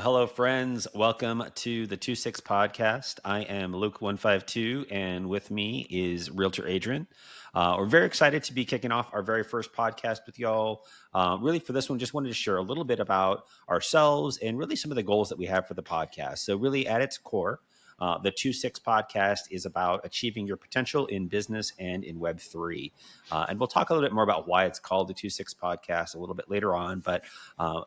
Hello, friends. Welcome to the 26 podcast. I am Luke152, and with me is Realtor Adrian. We're very excited to be kicking off our very first podcast with y'all. Really, for this one, just wanted to share a little bit about ourselves and really some of the goals that we have for the podcast. So, really, at its core, the 26 podcast is about achieving your potential in business and in Web3. And we'll talk a little bit more about why it's called the 26 podcast a little bit later on, but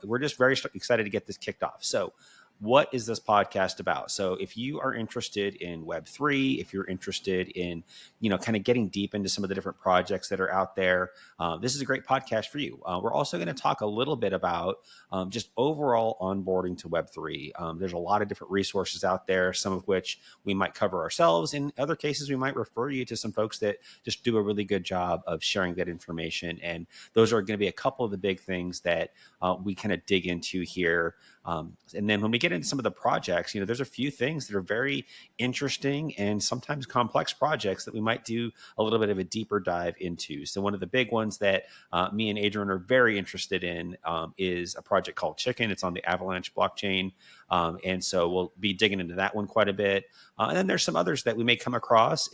we're just very excited to get this kicked off. So, what is this podcast about? So if you are interested in Web3, if you're interested in, kind of getting deep into some of the different projects that are out there, this is a great podcast for you. We're also going to talk a little bit about just overall onboarding to Web3. There's a lot of different resources out there, some of which we might cover ourselves. In other cases, we might refer you to some folks that just do a really good job of sharing that information. And those are going to be a couple of the big things that we kind of dig into here. And then when we get into some of the projects, there's a few things that are very interesting and sometimes complex projects that we might do a little bit of a deeper dive into. So one of the big ones that me and Adrian are very interested in is a project called Chicken. It's on the Avalanche blockchain. And so we'll be digging into that one quite a bit. And then there's some others that we may come across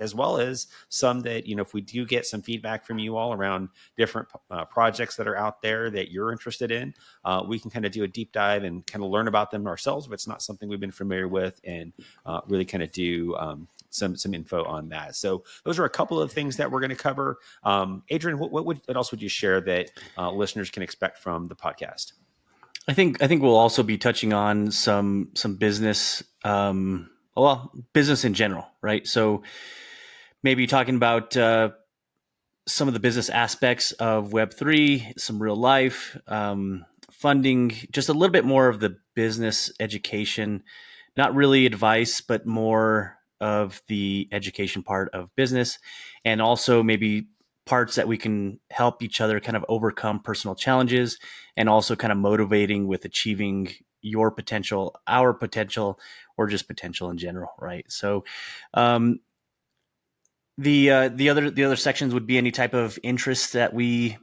as well as some that, if we do get some feedback from you all around different projects that are out there that you're interested in, we can kind of do a deep dive and kind of learn about them ourselves if it's not something we've been familiar with, and really kind of do some info on that. So those are a couple of things that we're going to cover. Adrian, what else would you share that listeners can expect from the podcast? I think we'll also be touching on some business, business in general, right? So maybe talking about some of the business aspects of Web3, some real life, funding, just a little bit more of the business education, not really advice, but more of the education part of business, and also maybe parts that we can help each other kind of overcome personal challenges, and also kind of motivating with achieving your potential, our potential, or just potential in general, right? So the other sections would be any type of interest that we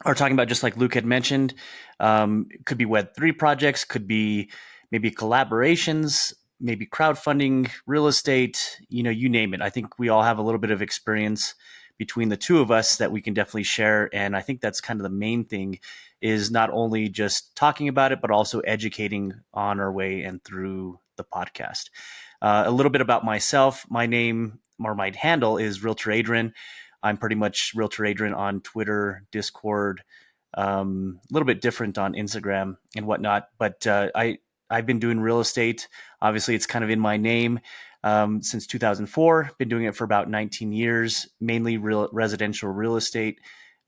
are talking about, just like Luke had mentioned. Could be Web3 projects, could be maybe collaborations, maybe crowdfunding, real estate, you name it. I think we all have a little bit of experience between the two of us that we can definitely share. And I think that's kind of the main thing, is not only just talking about it, but also educating on our way and through the podcast. A little bit about myself. My name, or my handle, is Realtor Adrian. I'm pretty much Realtor Adrian on Twitter, Discord, a little bit different on Instagram and whatnot. But I've been doing real estate. Obviously, it's kind of in my name since 2004. Been doing it for about 19 years, mainly residential real estate,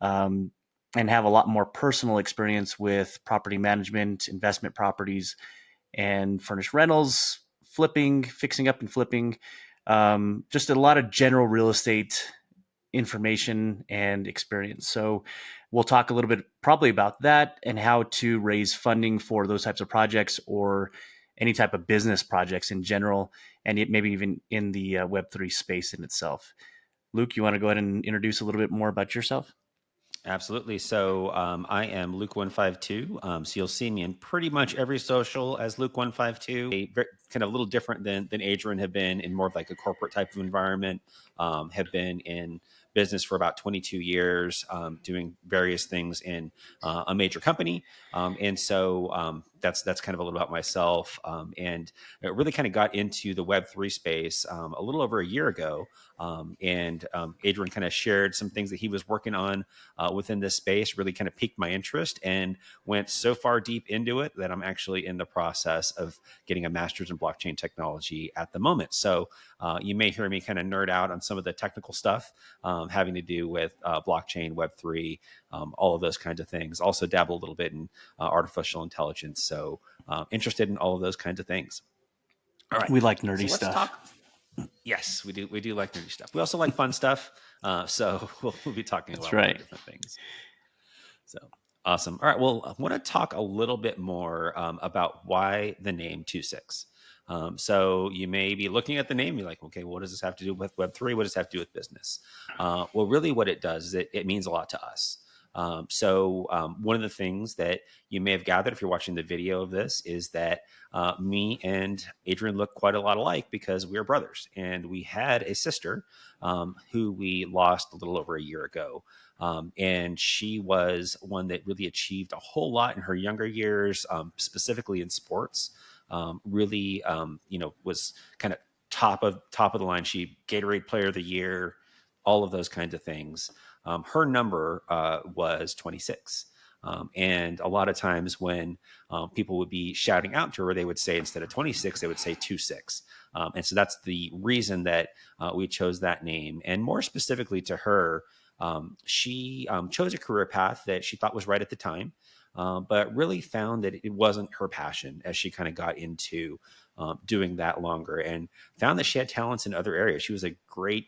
and have a lot more personal experience with property management, investment properties, and furnished rentals, flipping, fixing up and flipping. Just a lot of general real estate information and experience. So we'll talk a little bit probably about that and how to raise funding for those types of projects, or any type of business projects in general, and maybe even in the Web3 space in itself. Luke, you want to go ahead and introduce a little bit more about yourself? Absolutely. So I am Luke152. So you'll see me in pretty much every social as Luke152. Kind of a little different than Adrian, have been in more of like a corporate type of environment. Have been in business for about 22 years, doing various things in a major company. And so that's kind of a little about myself. And it really kind of got into the Web3 space a little over a year ago. And Adrian kind of shared some things that he was working on within this space, really kind of piqued my interest, and went so far deep into it that I'm actually in the process of getting a master's in blockchain technology at the moment. So you may hear me kind of nerd out on some of the technical stuff having to do with blockchain, Web3, all of those kinds of things. Also dabble a little bit in artificial intelligence. So interested in all of those kinds of things. All right. We like nerdy stuff. Yes, we do. We do like nerdy stuff. We also like fun stuff. So we'll be talking about different things. So awesome. All right. Well, I want to talk a little bit more about why the name 26. So you may be looking at the name, you're like, okay, what does this have to do with Web3? What does it have to do with business? Well, really what it does is it means a lot to us. One of the things that you may have gathered if you're watching the video of this is that me and Adrian look quite a lot alike because we are brothers, and we had a sister who we lost a little over a year ago. And she was one that really achieved a whole lot in her younger years, specifically in sports. Really, was kind of top of the line. She Gatorade Player of the Year, all of those kinds of things. Her number was 26. And a lot of times when people would be shouting out to her, they would say instead of 26, they would say 26. And so that's the reason that we chose that name. And more specifically to her, she chose a career path that she thought was right at the time, but really found that it wasn't her passion as she kind of got into doing that longer, and found that she had talents in other areas. She was a great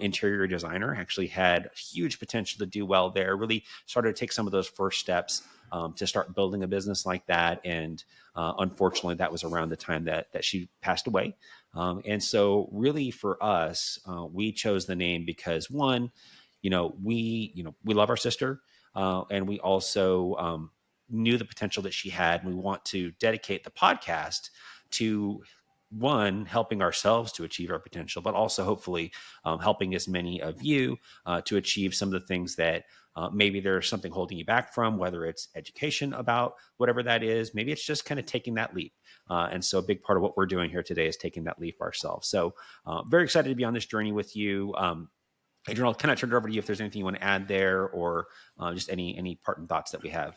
interior designer, actually had huge potential to do well there, really started to take some of those first steps to start building a business like that. And unfortunately, that was around the time that she passed away. And so really for us, we chose the name because one, we love our sister, and we also knew the potential that she had. And we want to dedicate the podcast to one, helping ourselves to achieve our potential, but also hopefully helping as many of you to achieve some of the things that maybe there's something holding you back from, whether it's education about whatever that is. Maybe it's just kind of taking that leap. And so a big part of what we're doing here today is taking that leap ourselves. So very excited to be on this journey with you. Adrian, I'll kind of turn it over to you if there's anything you want to add there, or just any parting thoughts that we have.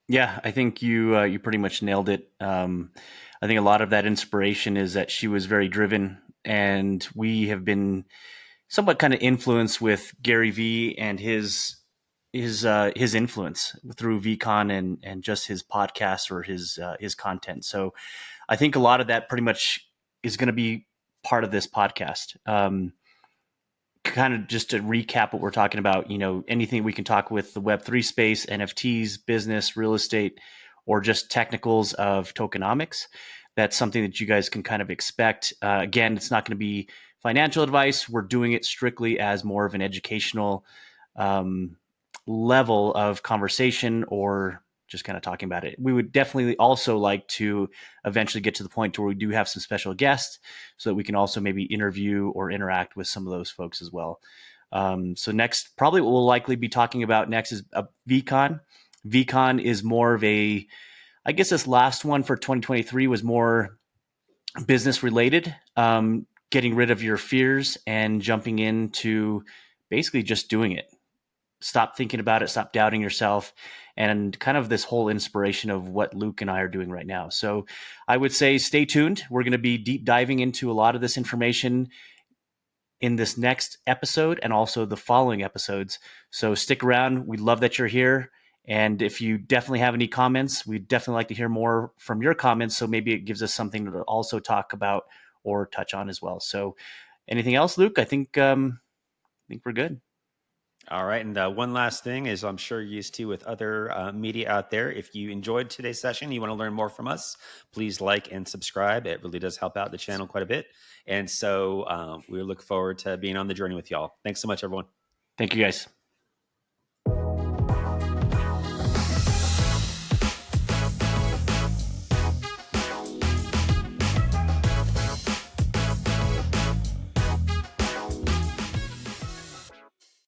Yeah, I think you pretty much nailed it. I think a lot of that inspiration is that she was very driven, and we have been somewhat kind of influenced with Gary Vee and his influence through VCon and just his podcast or his content. So I think a lot of that pretty much is going to be part of this podcast. Kind of just to recap what we're talking about, anything we can talk with the Web3 space, NFTs, business, real estate, or just technicals of tokenomics. That's something that you guys can kind of expect. Again, it's not going to be financial advice. We're doing it strictly as more of an educational level of conversation, or just kind of talking about it. We would definitely also like to eventually get to the point where we do have some special guests so that we can also maybe interview or interact with some of those folks as well. So next, probably what we'll likely be talking about next is VCon. VCon is more of I guess this last one for 2023 was more business related, getting rid of your fears and jumping into basically just doing it. Stop thinking about it, stop doubting yourself, and kind of this whole inspiration of what Luke and I are doing right now. So I would say stay tuned. We're going to be deep diving into a lot of this information in this next episode and also the following episodes. So stick around. We love that you're here. And if you definitely have any comments, we'd definitely like to hear more from your comments. So maybe it gives us something to also talk about or touch on as well. So anything else, Luke? I think we're good. All right. And one last thing is, I'm sure you're used to with other media out there. If you enjoyed today's session, you want to learn more from us, please like and subscribe. It really does help out the channel quite a bit. And so we look forward to being on the journey with y'all. Thanks so much, everyone. Thank you, guys.